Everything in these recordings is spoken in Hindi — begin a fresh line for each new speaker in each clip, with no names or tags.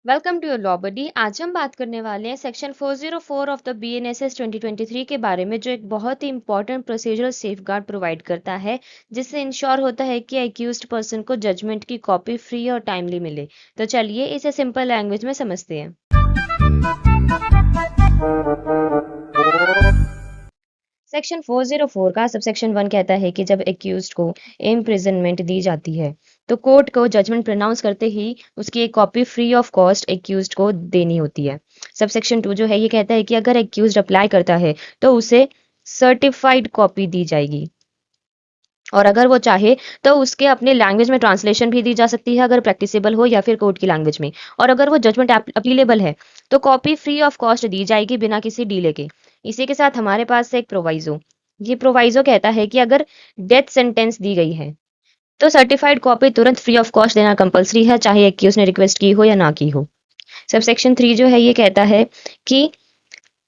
वेलकम टू योर लॉ बडी। आज हम बात करने वाले हैं सेक्शन 404 ऑफ द बीएनएसएस 2023 के बारे में, जो एक बहुत ही इंपॉर्टेंट प्रोसीजरल सेफगार्ड प्रोवाइड करता है, जिससे इंश्योर होता है कि एक्यूज्ड पर्सन को जजमेंट की कॉपी फ्री और टाइमली मिले। तो चलिए इसे सिंपल लैंग्वेज में समझते हैं। सेक्शन 404 का सबसेक्शन 1 कहता है कि जब एक्यूज्ड को इम्प्रिजनमेंट दी जाती है तो कोर्ट को जजमेंट प्रोनाउंस करते ही उसकी एक copy free of cost accused को देनी होती है। सबसेक्शन 2 जो है ये कहता है कि अगर एक्यूज्ड अप्लाई करता है तो उसे सर्टिफाइड कॉपी दी जाएगी, और अगर वो चाहे तो उसके अपने लैंग्वेज में ट्रांसलेशन भी दी जा सकती है अगर प्रैक्टिसेबल हो, या फिर कोर्ट की लैंग्वेज में। और अगर वो जजमेंट अपीलेबल है तो कॉपी फ्री ऑफ कॉस्ट दी जाएगी बिना किसी डीले के। इसी के साथ हमारे पास है एक प्रोवाइजो। ये प्रोवाइजो कहता है कि अगर डेथ सेंटेंस दी गई है तो सर्टिफाइड कॉपी तुरंत फ्री ऑफ कॉस्ट देना कंपलसरी है, चाहे एक्यूज ने रिक्वेस्ट की हो या ना की हो। सबसेक्शन 3 जो है ये कहता है कि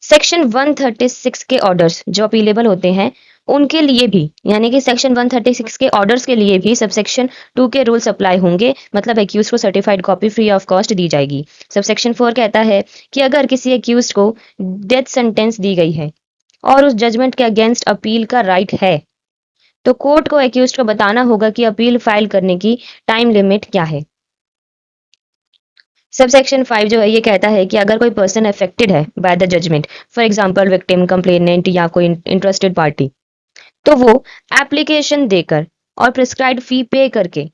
सेक्शन 136 के ऑर्डर्स जो अपीलेबल होते हैं उनके लिए भी, यानी कि सेक्शन 136 के ऑर्डर्स के लिए भी सबसेक्शन 2 के रूल्स अप्लाई होंगे, मतलब एक्यूज को certified copy free of cost दी जाएगी। सबसेक्शन 4 कहता है कि अगर किसी एक्यूज को डेथ सेंटेंस दी गई है और उस जजमेंट के अगेंस्ट अपील का राइट है तो कोर्ट को एक्यूज को बताना होगा कि अपील फाइल करने की टाइम लिमिट क्या है। सबसेक्शन 5 जो है ये कहता है कि अगर कोई पर्सन अफेक्टेड है by the judgement, for example victim, complainant या कोई इंटरेस्टेड पार्टी, तो वो एप्लीकेशन देकर और प्रिस्क्राइब्ड फी पे करके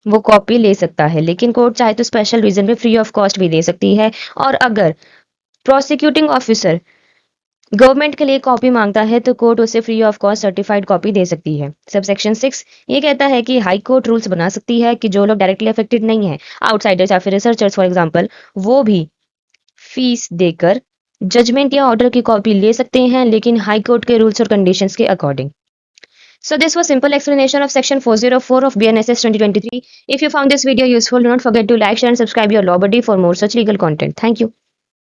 वो कॉपी ले सकता है, लेकिन कोर्ट चाहे तो स्पेशल रीजन पे फ्री ऑफ कॉस्ट भी दे सकती है। और अगर प्रोसिक्यूटिंग ऑफिसर गवर्नमेंट के लिए कॉपी मांगता है तो कोर्ट उसे free of cost certified copy दे सकती है। सबसेक्शन 6 ये कहता है कि हाई कोर्ट रूल्स बना सकती है कि जो लोग डायरेक्टली अफेक्टेड नहीं है, आउटसाइडर्स या फिर रिसर्चर्स फॉर एग्जांपल, वो भी फीस देकर जजमेंट या ऑर्डर की कॉपी ले सकते हैं, लेकिन हाई कोर्ट के रूल्स और कंडीशंस के according. So this was simple explanation of section 404 of BNSS 2023. If you found this video useful, do not forget to like, share and subscribe your Law Buddy for more such legal content. Thank you.